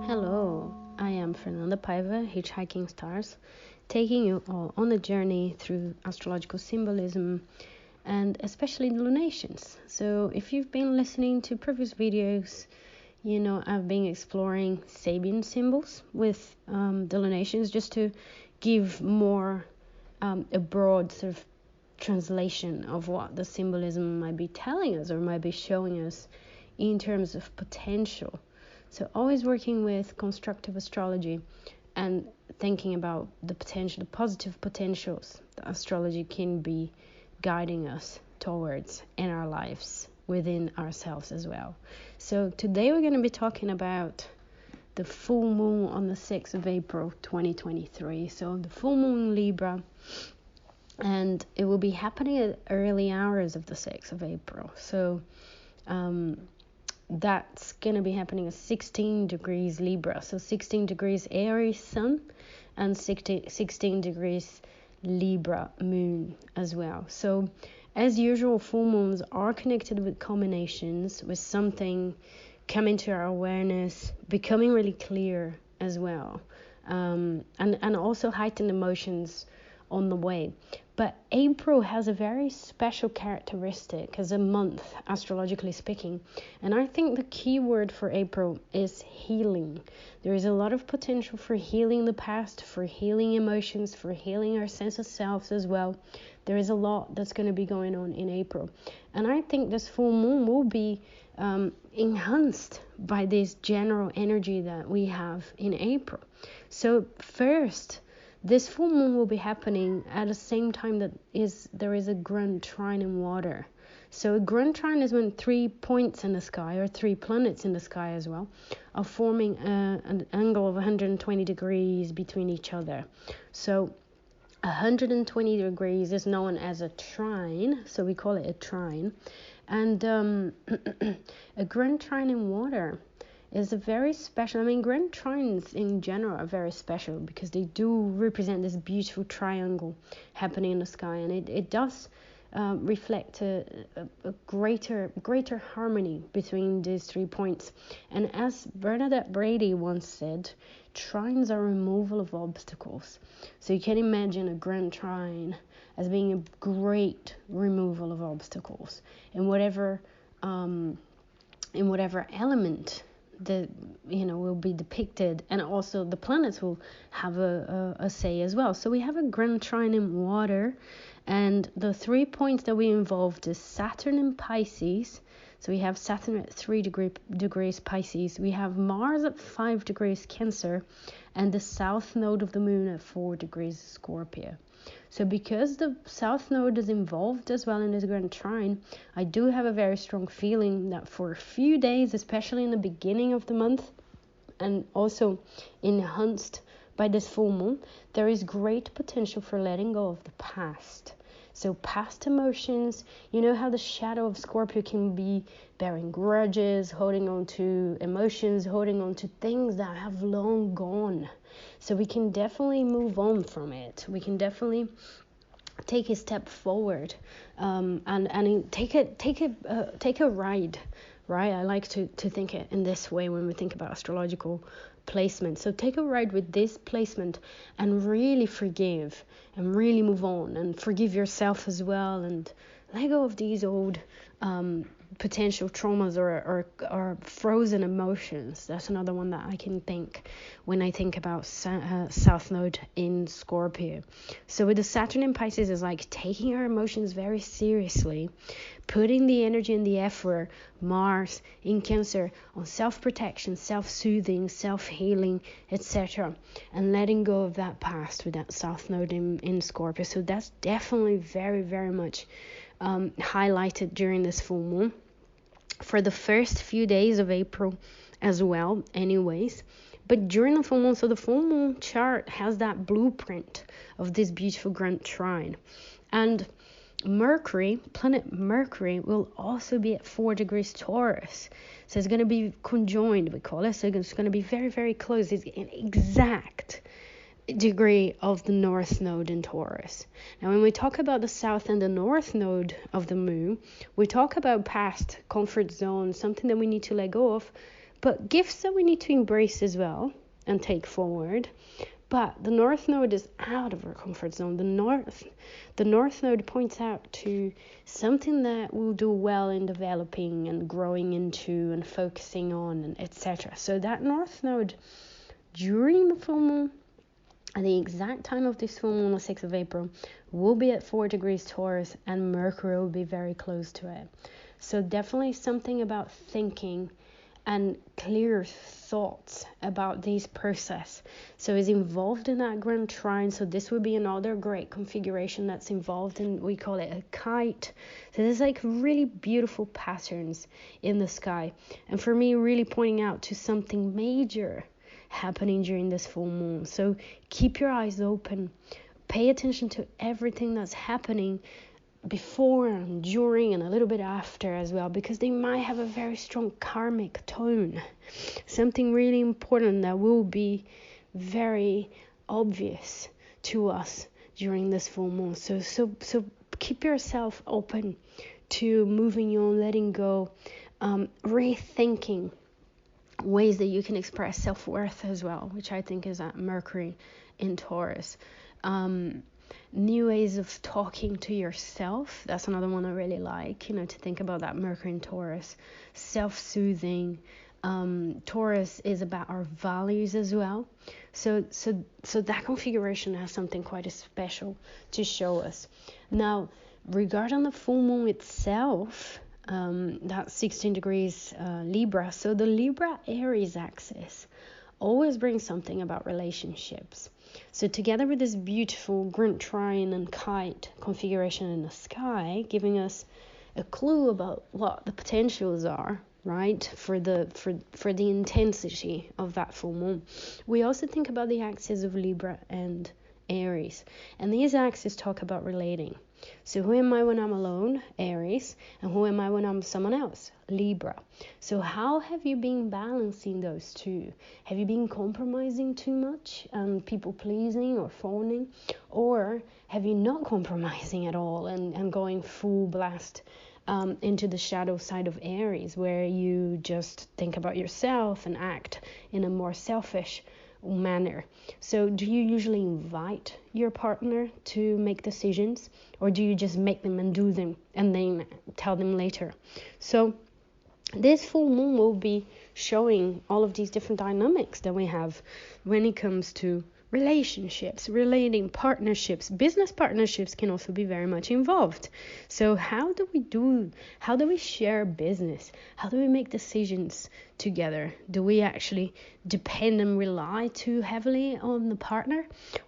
Hello, I am Fernanda, Hitchhiking Stars, taking you all on a journey through astrological symbolism and especially the lunations. So if you've been listening to previous videos, you know I've been exploring Sabian symbols with the lunations just to give more a broad sort of translation of what the symbolism might be telling us or might be showing us in terms of potential. So always working with constructive astrology and thinking about the potential, the positive potentials that astrology can be guiding us towards in our lives, within ourselves as well. So today we're going to be talking about the full moon on the 6th of April 2023. So the full moon in Libra, and it will be happening at early hours of the 6th of April. So that's going to be happening at 16 degrees Libra. So 16 degrees Aries Sun and 16 degrees Libra Moon as well. So as usual, full moons are connected with combinations, with something coming to our awareness, becoming really clear as well, and also heightened emotions on the way. But April has a very special characteristic as a month, astrologically speaking. And I think the key word for April is healing. There is a lot of potential for healing the past, for healing emotions, for healing our sense of self as well. There is a lot that's going to be going on in April. And I think this full moon will be enhanced by this general energy that we have in April. So first, this full moon will be happening at the same time that there is a grand trine in water. So a grand trine is when 3 points in the sky, or 3 planets in the sky as well, are forming an angle of 120 degrees between each other. So 120 degrees is known as a trine, so we call it a trine. And a grand trine in water is a very special. Grand trines in general are very special because they do represent this beautiful triangle happening in the sky, and it does reflect a greater harmony between these 3 points. And as Bernadette Brady once said, trines are removal of obstacles. So you can imagine a grand trine as being a great removal of obstacles in whatever element that will be depicted, and also the planets will have a say as well. So we have a grand trine in water, and the 3 points that we involved is Saturn in Pisces. So we have Saturn at 3 degrees Pisces, we have Mars at 5 degrees Cancer, and the south node of the moon at 4 degrees Scorpio. So because the south node is involved as well in this grand trine, I do have a very strong feeling that for a few days, especially in the beginning of the month, and also enhanced by this full moon, there is great potential for letting go of the past. So past emotions, you know how the shadow of Scorpio can be bearing grudges, holding on to emotions, holding on to things that have long gone. So we can definitely move on from it. We can definitely take a step forward, and take a ride, right? I like to think it in this way when we think about astrological placement. So take a ride with this placement and really forgive and really move on, and forgive yourself as well, and let go of these old potential traumas or frozen emotions. That's another one that I can think when I think about South Node in Scorpio. So with the Saturn in Pisces, is like taking our emotions very seriously, putting the energy and the effort, Mars in Cancer, on self-protection, self-soothing, self-healing, etc., and letting go of that past with that South Node in Scorpio. So that's definitely very, very much highlighted during this full moon, for the first few days of April as well anyways. But during the full moon, so the full moon chart has that blueprint of this beautiful grand trine, and planet Mercury will also be at 4 degrees Taurus. So it's going to be conjoined, we call it. So it's going to be very, very close. It's an exact degree of the north node in Taurus. Now when we talk about the south and the north node of the moon, we talk about past comfort zone, something that we need to let go of, but gifts that we need to embrace as well and take forward. But the North Node is out of our comfort zone. The North Node points out to something that we'll do well in developing and growing into and focusing on, and etc. So that North Node during the full moon, at the exact time of this full moon on the 6th of April, will be at 4 degrees Taurus, and Mercury will be very close to it. So definitely something about thinking and clear thoughts about this process. So it's involved in that grand trine. So this would be another great configuration that's involved in, we call it a kite. So there's like really beautiful patterns in the sky. And for me, really pointing out to something major happening during this full moon. So keep your eyes open. Pay attention to everything that's happening before and during and a little bit after as well, because they might have a very strong karmic tone, something really important that will be very obvious to us during this full moon. So keep yourself open to moving on, letting go, rethinking ways that you can express self-worth as well, which I think is at Mercury in Taurus. New ways of talking to yourself. That's another one I really like, to think about that Mercury in Taurus. Self-soothing. Taurus is about our values as well. So that configuration has something quite special to show us. Now, regarding the full moon itself, that's 16 degrees Libra. So the Libra-Aries axis always brings something about relationships. So together with this beautiful grand trine and kite configuration in the sky, giving us a clue about what the potentials are, right, for the intensity of that full moon. We also think about the axis of Libra and Aries, and these axes talk about relating. So who am I when I'm alone, Aries, and who am I when I'm someone else, Libra? So how have you been balancing those two? Have you been compromising too much and people pleasing or phoning, or have you not compromising at all and going full blast into the shadow side of Aries, where you just think about yourself and act in a more selfish manner? So do you usually invite your partner to make decisions, or do you just make them and do them and then tell them later? So this full moon will be showing all of these different dynamics that we have when it comes to relationships, relating, partnerships. Business partnerships can also be very much involved. So how do we share business? How do we make decisions together? Do we actually depend and rely too heavily on the partner,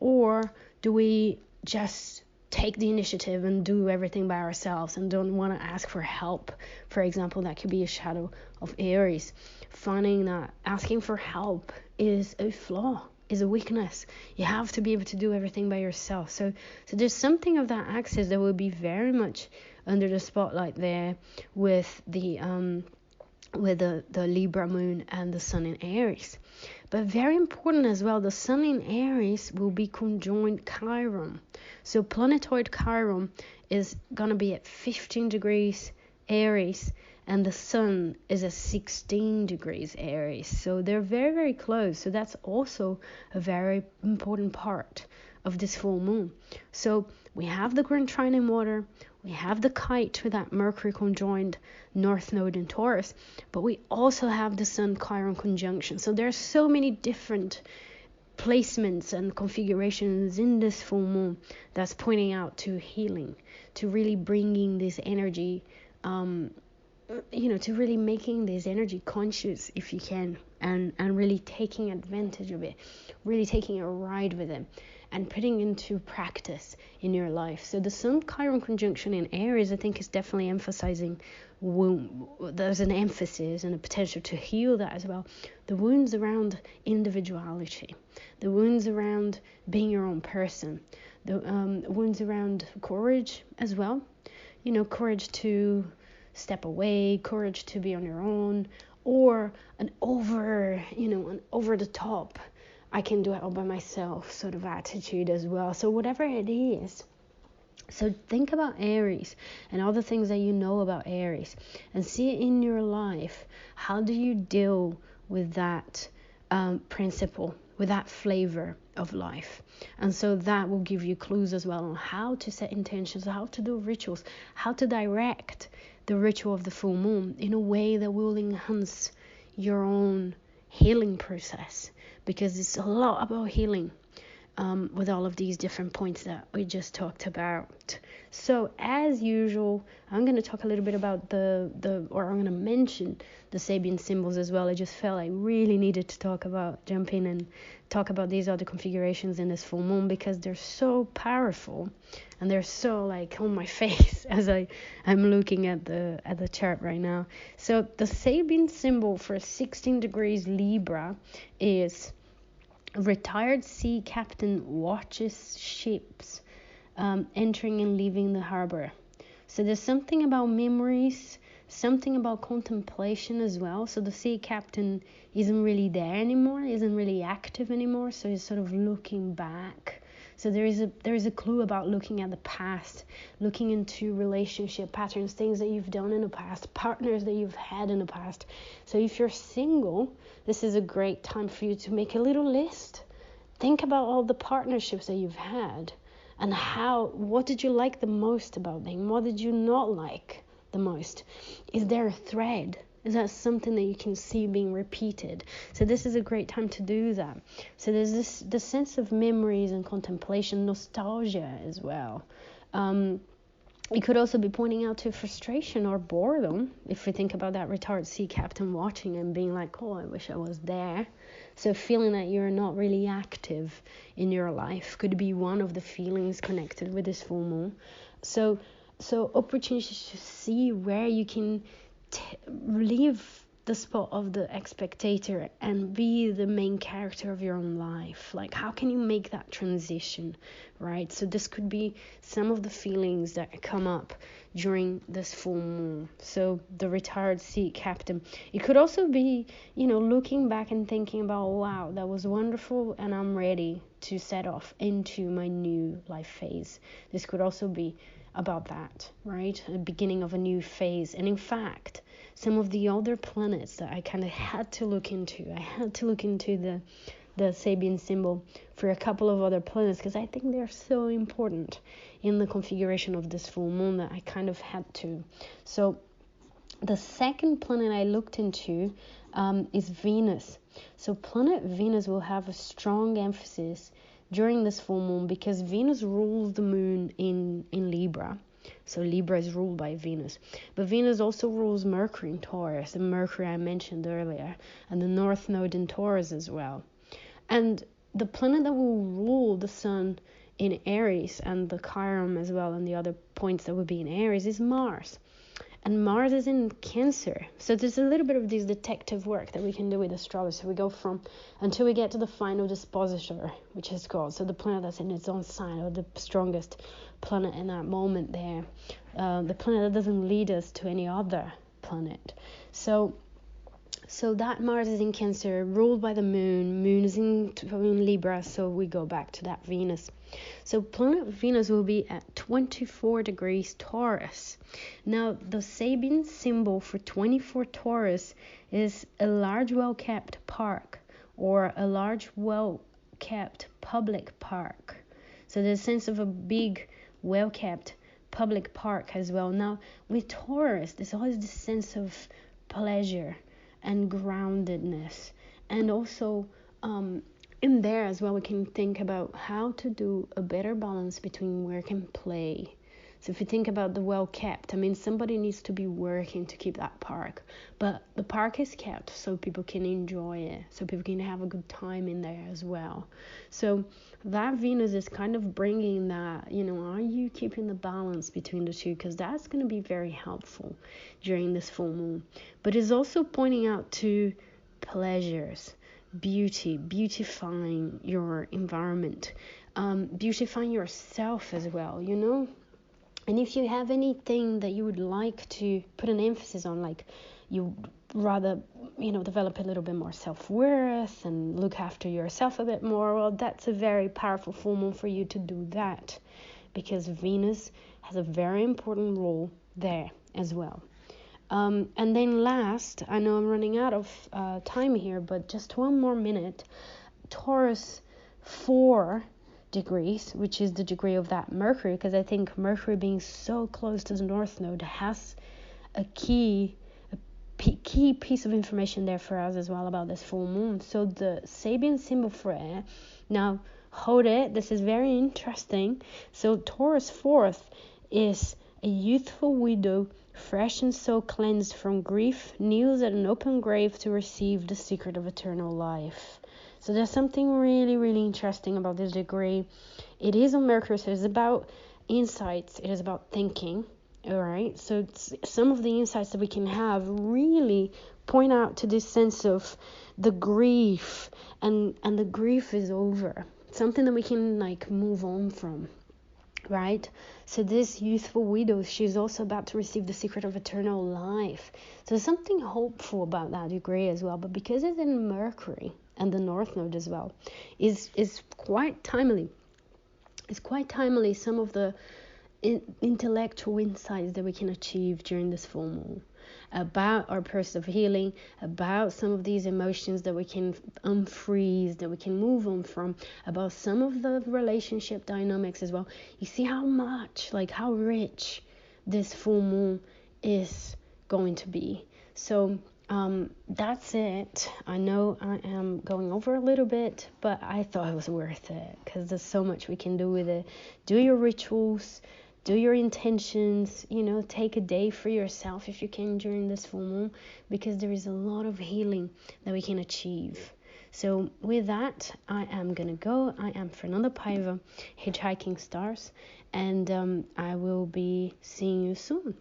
or do we just take the initiative and do everything by ourselves and don't want to ask for help? For example, that could be a shadow of Aries. Finding that asking for help is a flaw, is a weakness. You have to be able to do everything by yourself. So there's something of that axis that will be very much under the spotlight there with the Libra moon and the sun in Aries. But very important as well, the sun in Aries will be conjoined Chiron. So planetoid Chiron is going to be at 15 degrees Aries, and the sun is at 16 degrees Aries. So they're very, very close. So that's also a very important part of this full moon. So we have the grand trine in water, we have the kite with that Mercury conjoined North Node in Taurus, but we also have the Sun Chiron conjunction. So there are so many different placements and configurations in this full moon that's pointing out to healing, to really bringing this energy, to really making this energy conscious if you can, and really taking advantage of it, really taking a ride with it and putting into practice in your life. So the Sun Chiron conjunction in Aries, I think, is definitely emphasizing there's an emphasis and a potential to heal that as well. The wounds around individuality, the wounds around being your own person, the wounds around courage as well. Courage to step away, courage to be on your own, or an over the top, I can do it all by myself sort of attitude as well. So whatever it is, so think about Aries and all the things that you know about Aries and see it in your life. How do you deal with that principle, with that flavor of life. And so that will give you clues as well on how to set intentions, how to do rituals, how to direct the ritual of the full moon in a way that will enhance your own healing process, because it's a lot about healing with all of these different points that we just talked about. So as usual, I'm going to talk a little bit about I'm going to mention the Sabian symbols as well. I just felt I really needed to jump in and talk about these other configurations in this full moon, because they're so powerful and they're so like on my face as I'm looking at the chart right now. So the Sabian symbol for 16 degrees Libra is a retired sea captain watches ships entering and leaving the harbor. So there's something about memories, something about contemplation as well. So the sea captain isn't really there anymore, isn't really active anymore. So he's sort of looking back. So there is a clue about looking at the past, looking into relationship patterns, things that you've done in the past, partners that you've had in the past. So if you're single, this is a great time for you to make a little list. Think about all the partnerships that you've had and what did you like the most about them? What did you not like the most? Is there a thread? Is that something that you can see being repeated? So this is a great time to do that. So there's the sense of memories and contemplation, nostalgia as well. It could also be pointing out to frustration or boredom, if we think about that retired sea captain watching and being like, oh, I wish I was there. So feeling that you're not really active in your life could be one of the feelings connected with this full moon. So opportunities to see where you can leave the spot of the spectator and be the main character of your own life. Like, how can you make that transition, right? So this could be some of the feelings that come up during this full moon. So the retired sea captain. It could also be, looking back and thinking about, wow, that was wonderful, and I'm ready to set off into my new life phase. This could also be about that, right? The beginning of a new phase. And in fact, some of the other planets that I kind of had to look into the Sabian symbol for a couple of other planets, because I think they're so important in the configuration of this full moon that I kind of had to. So the second planet I looked into is Venus. So planet Venus will have a strong emphasis during this full moon, because Venus rules the moon in Libra. So Libra is ruled by Venus. But Venus also rules Mercury in Taurus, the Mercury I mentioned earlier, and the North Node in Taurus as well. And the planet that will rule the Sun in Aries and the Chiron as well, and the other points that would be in Aries, is Mars. And Mars is in Cancer. So there's a little bit of this detective work that we can do with astrology. So we go until we get to the final dispositor, which is called. So the planet that's in its own sign, or the strongest planet in that moment there. The planet that doesn't lead us to any other planet. So that Mars is in Cancer, ruled by the moon. Moon is in Libra, so we go back to that Venus. So planet Venus will be at 24 degrees Taurus. Now, the Sabian symbol for 24 Taurus is a large, well-kept park, or a large, well-kept public park. So there's a sense of a big, well-kept public park as well. Now, with Taurus, there's always this sense of pleasure and groundedness, and also in there as well we can think about how to do a better balance between work and play. So if you think about the well kept, somebody needs to be working to keep that park, but the park is kept so people can enjoy it, so people can have a good time in there as well. So that Venus is kind of bringing that, are you keeping the balance between the two? Because that's going to be very helpful during this full moon. But it's also pointing out to pleasures, beautifying your environment, beautifying yourself as well, And if you have anything that you would like to put an emphasis on, like you rather, develop a little bit more self-worth and look after yourself a bit more, well, that's a very powerful full moon for you to do that, because Venus has a very important role there as well. And then last, I know I'm running out of time here, but just one more minute. Taurus 4 degrees, which is the degree of that Mercury, because I think Mercury being so close to the North Node has a key piece of information there for us as well about this full moon. So the Sabian symbol for air, now hold it, this is very interesting. So Taurus 4th is a youthful widow, fresh and so cleansed from grief, kneels at an open grave to receive the secret of eternal life. So there's something really, really interesting about this degree. It is on Mercury, so it's about insights, it is about thinking. All right, so some of the insights that we can have really point out to this sense of the grief, and the grief is over, something that we can like move on from, right? So this youthful widow, she's also about to receive the secret of eternal life. So there's something hopeful about that degree as well, but because it's in Mercury and the North Node as well, is quite timely. It's quite timely, some of the intellectual insights that we can achieve during this full moon about our process of healing, about some of these emotions that we can unfreeze, that we can move on from, about some of the relationship dynamics as well. You see how much, like how rich this full moon is going to be. So that's it. I know I am going over a little bit, but I thought it was worth it because there's so much we can do with it. Do your rituals, do your intentions, take a day for yourself if you can during this full moon, because there is a lot of healing that we can achieve. So with that, I am gonna go. I am Fernanda Paiva, Hitchhiking Stars, and I will be seeing you soon.